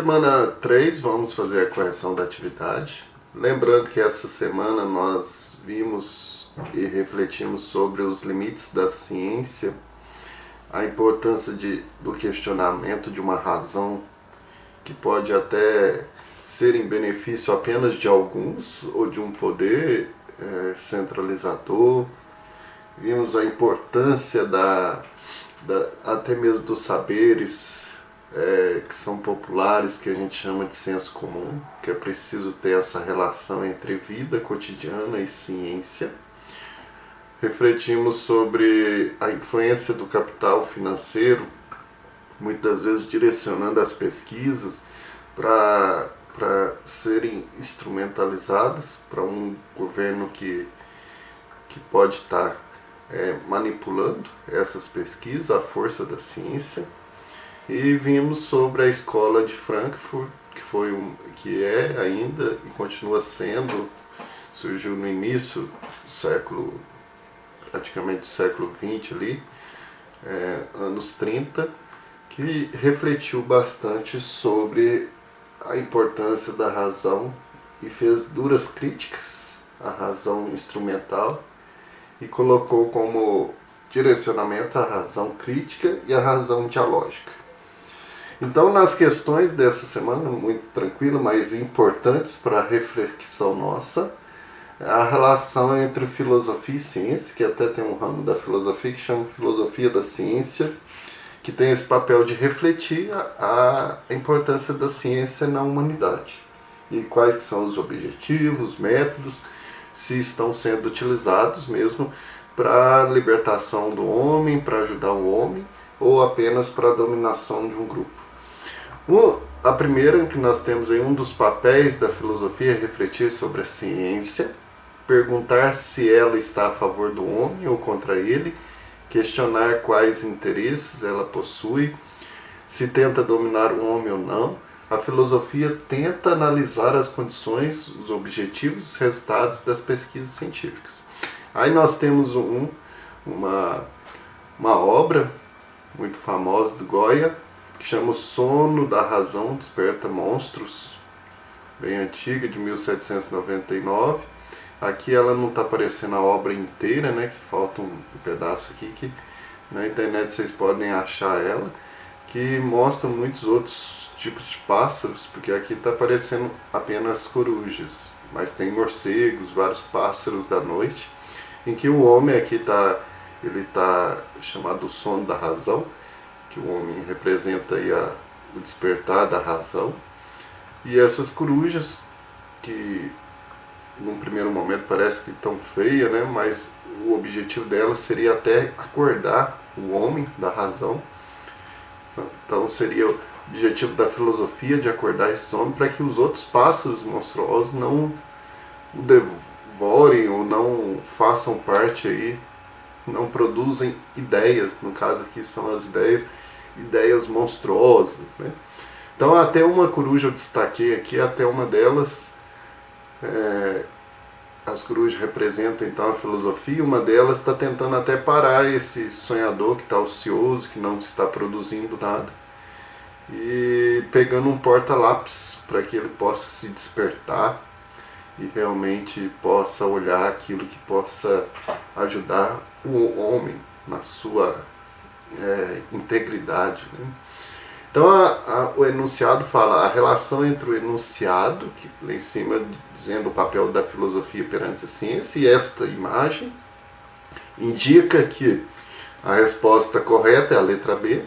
semana 3 vamos fazer a correção da atividade. Lembrando que essa semana nós vimos e refletimos sobre os limites da ciência, a importância do questionamento de uma razão que pode até ser em benefício apenas de alguns ou de um poder centralizador. Vimos a importância até mesmo dos saberes que são populares, que a gente chama de senso comum, que é preciso ter essa relação entre vida cotidiana e ciência. Refletimos sobre a influência do capital financeiro, muitas vezes direcionando as pesquisas para serem instrumentalizadas para um governo que pode estar manipulando essas pesquisas à força da ciência. E vimos sobre a escola de Frankfurt, que é ainda e continua sendo, surgiu no início do século, praticamente do século XX ali, anos 30, que refletiu bastante sobre a importância da razão e fez duras críticas à razão instrumental e colocou como direcionamento a razão crítica e a razão dialógica. Então, nas questões dessa semana, muito tranquilo, mas importantes para a reflexão nossa, a relação entre filosofia e ciência, que até tem um ramo da filosofia que chama filosofia da ciência, que tem esse papel de refletir a importância da ciência na humanidade. E quais que são os objetivos, métodos, se estão sendo utilizados mesmo para a libertação do homem, para ajudar o homem, ou apenas para a dominação de um grupo. A primeira que nós temos aí, um dos papéis da filosofia é refletir sobre a ciência, perguntar se ela está a favor do homem ou contra ele, questionar quais interesses ela possui, se tenta dominar o homem ou não. A filosofia tenta analisar as condições, os objetivos, os resultados das pesquisas científicas. Aí nós temos uma obra muito famosa do Goya, que chama O Sono da Razão Desperta Monstros, bem antiga, de 1799. Aqui ela não está aparecendo a obra inteira, né, que falta um pedaço aqui, que na internet vocês podem achar ela, que mostra muitos outros tipos de pássaros, porque aqui está aparecendo apenas corujas, mas tem morcegos, vários pássaros da noite, em que o homem aqui está chamado o sono da razão, que o homem representa aí o despertar da razão, e essas corujas, que num primeiro momento parece que estão feias, né? Mas o objetivo delas seria até acordar o homem da razão. Então seria o objetivo da filosofia de acordar esse homem para que os outros pássaros monstruosos não o devorem ou não façam parte aí, não produzem ideias, no caso aqui são as ideias monstruosas, né? Então até uma coruja eu destaquei aqui, até uma delas, as corujas representam então a filosofia, uma delas está tentando até parar esse sonhador que está ocioso, que não está produzindo nada, e pegando um porta-lápis para que ele possa se despertar e realmente possa olhar aquilo que possa ajudar o homem na sua integridade, né? Então o enunciado fala a relação entre o enunciado, que lá em cima dizendo o papel da filosofia perante a ciência, e esta imagem indica que a resposta correta é a letra B,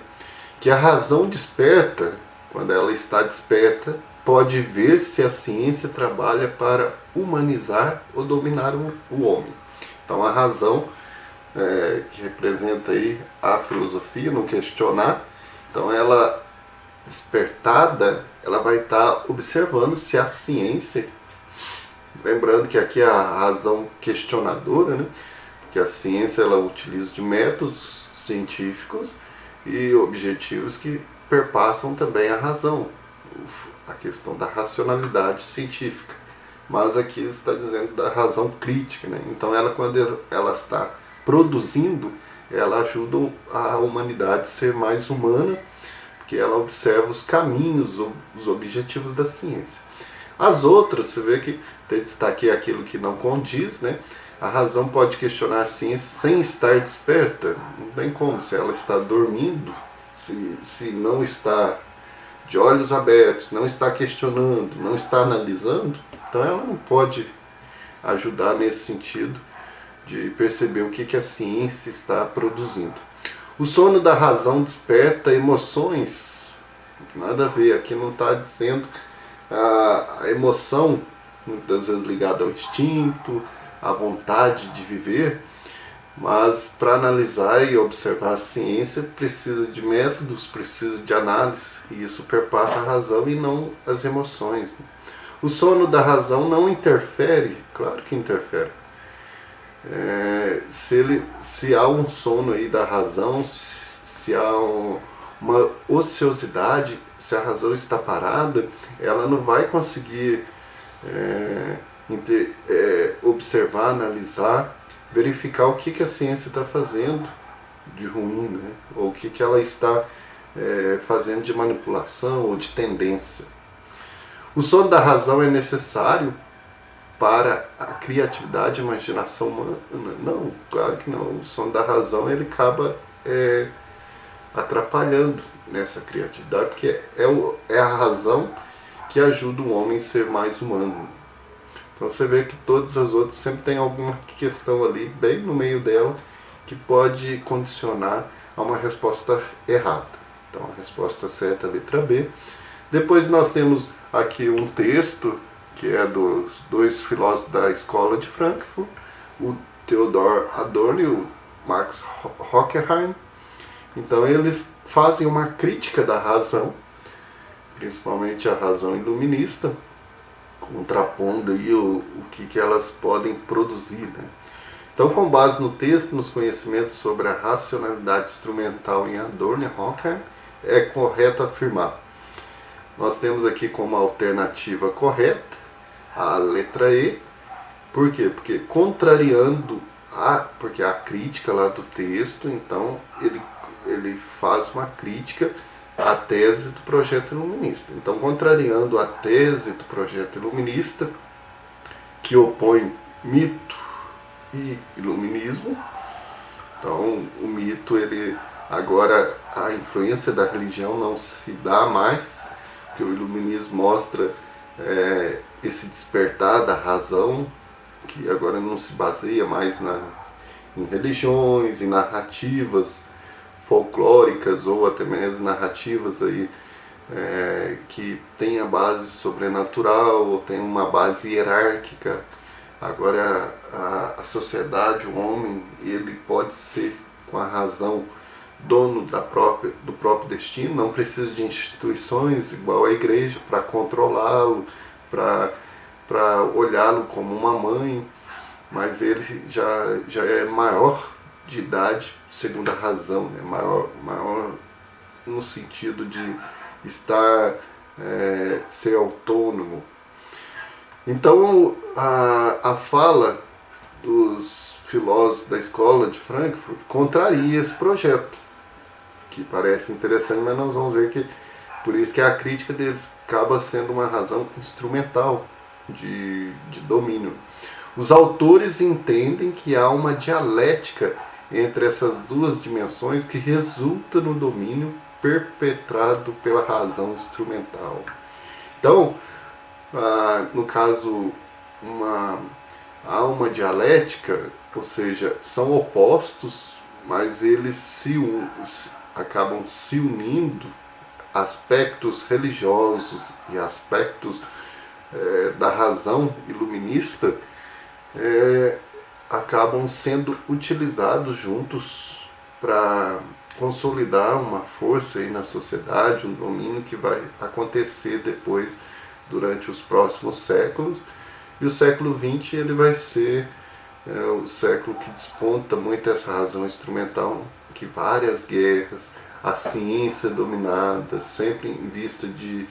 que a razão desperta, quando ela está desperta, pode ver se a ciência trabalha para humanizar ou dominar o homem. Então a razão, que representa aí a filosofia, não questionar, então ela despertada, ela vai estar observando se a ciência, lembrando que aqui é a razão questionadora, né? Que a ciência ela utiliza de métodos científicos e objetivos que perpassam também a razão, a questão da racionalidade científica, mas aqui está dizendo da razão crítica, né? Então ela, quando ela está produzindo, ela ajuda a humanidade a ser mais humana, porque ela observa os caminhos, os objetivos da ciência. As outras, você vê que tem destaque aquilo que não condiz, né? A razão pode questionar a ciência sem estar desperta. Não tem como, se ela está dormindo, se não está de olhos abertos, não está questionando, não está analisando, então ela não pode ajudar nesse sentido de perceber o que a ciência está produzindo. O sono da razão desperta emoções, nada a ver, aqui não está dizendo a emoção, muitas vezes ligada ao instinto, à vontade de viver, mas para analisar e observar a ciência precisa de métodos, precisa de análise, e isso perpassa a razão e não as emoções. O sono da razão não interfere, claro que interfere. Se há um sono aí da razão, se há uma ociosidade, se a razão está parada, ela não vai conseguir observar, analisar, verificar o que a ciência está fazendo de ruim, né? Ou o que ela está fazendo de manipulação ou de tendência. O sono da razão é necessário para a criatividade e imaginação humana? Não, claro que não. O sono da razão ele acaba atrapalhando nessa criatividade, porque é a razão que ajuda o homem a ser mais humano. Então você vê que todas as outras sempre tem alguma questão ali, bem no meio dela, que pode condicionar a uma resposta errada. Então a resposta certa é a letra B. Depois nós temos aqui um texto que é dos dois filósofos da escola de Frankfurt, o Theodor Adorno e o Max Horkheim. Então eles fazem uma crítica da razão, principalmente a razão iluminista, contrapondo aí o que elas podem produzir, né? Então, com base no texto, nos conhecimentos sobre a racionalidade instrumental em Adorno e Horkheim, é correto afirmar. Nós temos aqui como alternativa correta a letra E. Por quê? Porque contrariando porque a crítica lá do texto, então ele faz uma crítica à tese do projeto iluminista. Então, contrariando a tese do projeto iluminista, que opõe mito e iluminismo, então o mito, agora a influência da religião não se dá mais, porque o iluminismo mostra esse despertar da razão, que agora não se baseia mais em religiões, em narrativas folclóricas ou até mesmo narrativas aí, que tem a base sobrenatural ou tem uma base hierárquica. Agora a sociedade, o homem, ele pode ser com a razão dono do próprio destino, não precisa de instituições igual a igreja para controlá-lo, para olhá-lo como uma mãe, mas ele já é maior de idade, segundo a razão, né? maior no sentido de ser autônomo. Então a fala dos filósofos da escola de Frankfurt contraria esse projeto, que parece interessante, mas nós vamos ver que por isso que a crítica deles acaba sendo uma razão instrumental de domínio. Os autores entendem que há uma dialética entre essas duas dimensões que resulta no domínio perpetrado pela razão instrumental. Então, no caso, há uma dialética, ou seja, são opostos, mas eles acabam se unindo. Aspectos religiosos e aspectos da razão iluminista acabam sendo utilizados juntos para consolidar uma força aí na sociedade, um domínio que vai acontecer depois, durante os próximos séculos. E o século XX ele vai ser o século que desponta muito essa razão instrumental, que várias guerras, a ciência dominada, sempre em vista de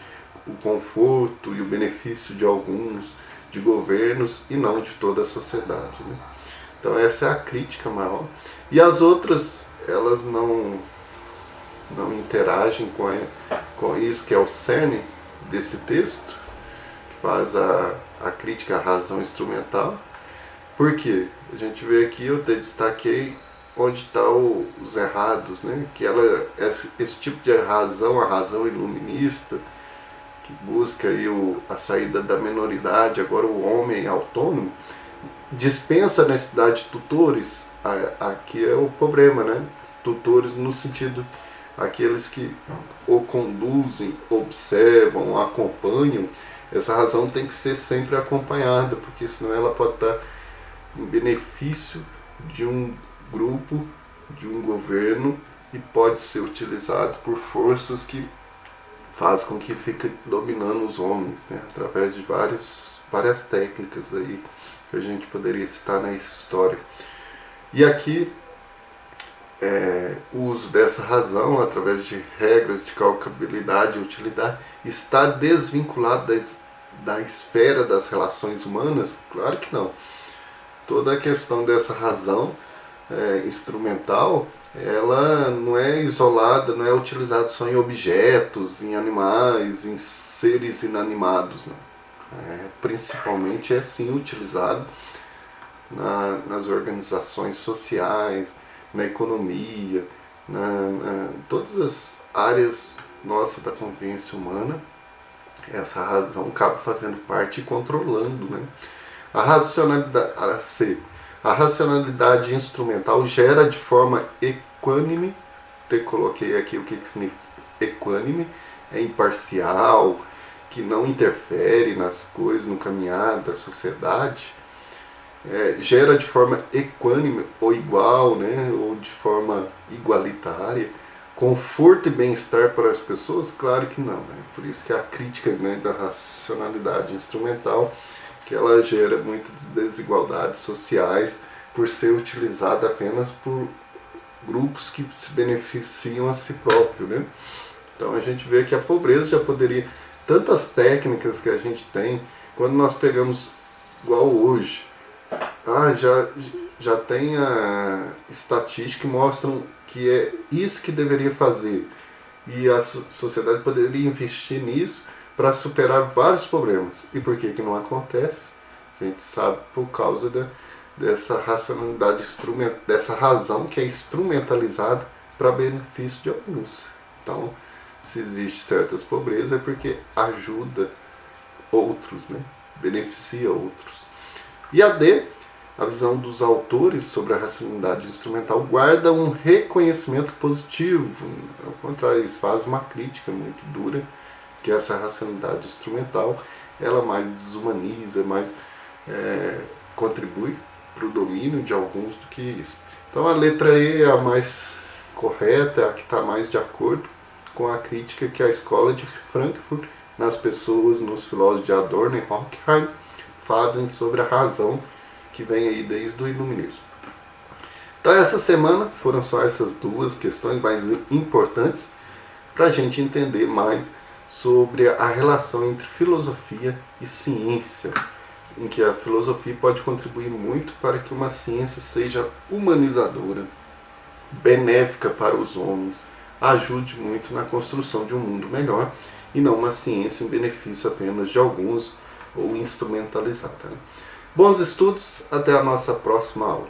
o conforto e o benefício de alguns, de governos e não de toda a sociedade, né? Então essa é a crítica maior. E as outras, elas não não interagem com isso, que é o cerne desse texto, que faz a crítica à razão instrumental. Por quê? A gente vê aqui, eu até destaquei onde estão os errados, né? Que esse tipo de razão, a razão iluminista, que busca aí a saída da minoridade, agora o homem autônomo, dispensa a necessidade de tutores. Aqui é o problema, né? Tutores no sentido, aqueles que o conduzem, observam, acompanham. Essa razão tem que ser sempre acompanhada, porque senão ela pode estar em benefício de um grupo, de um governo, e pode ser utilizado por forças que fazem com que fique dominando os homens, né? Através de várias técnicas aí que a gente poderia citar na história. E aqui o uso dessa razão através de regras de calculabilidade e utilidade está desvinculado da esfera das relações humanas? Claro que não. Toda a questão dessa razão instrumental, ela não é isolada, não é utilizada só em objetos, em animais, em seres inanimados, não. Principalmente é sim utilizado nas organizações sociais, na economia, todas as áreas nossas da convivência humana. Essa razão acaba fazendo parte e controlando, né? A racionalidade instrumental gera de forma equânime, coloquei aqui o que significa equânime, é imparcial, que não interfere nas coisas, no caminhar da sociedade, gera de forma equânime ou igual, né, ou de forma igualitária, conforto e bem-estar para as pessoas? Claro que não, né? Por isso que a crítica, né, da racionalidade instrumental, que ela gera muitas desigualdades sociais por ser utilizada apenas por grupos que se beneficiam a si próprio, né? Então a gente vê que a pobreza já poderia, tantas técnicas que a gente tem, quando nós pegamos igual hoje, já tem a estatística que mostram que é isso que deveria fazer, e a sociedade poderia investir nisso para superar vários problemas. E por que não acontece? A gente sabe por causa dessa racionalidade, dessa razão que é instrumentalizada para benefício de alguns. Então, se existe certas pobrezas é porque ajuda outros, né? Beneficia outros. E a visão dos autores sobre a racionalidade instrumental guarda um reconhecimento positivo. Ao contrário, eles fazem uma crítica muito dura, que essa racionalidade instrumental ela mais desumaniza, mais contribui para o domínio de alguns do que isso. Então a letra E é a mais correta, é a que está mais de acordo com a crítica que a escola de Frankfurt, nas pessoas, nos filósofos de Adorno e Horkheim, fazem sobre a razão, que vem aí desde o iluminismo. Então essa semana foram só essas duas questões mais importantes para a gente entender mais sobre a relação entre filosofia e ciência, em que a filosofia pode contribuir muito para que uma ciência seja humanizadora, benéfica para os homens, ajude muito na construção de um mundo melhor, e não uma ciência em benefício apenas de alguns ou instrumentalizada. Bons estudos, até a nossa próxima aula.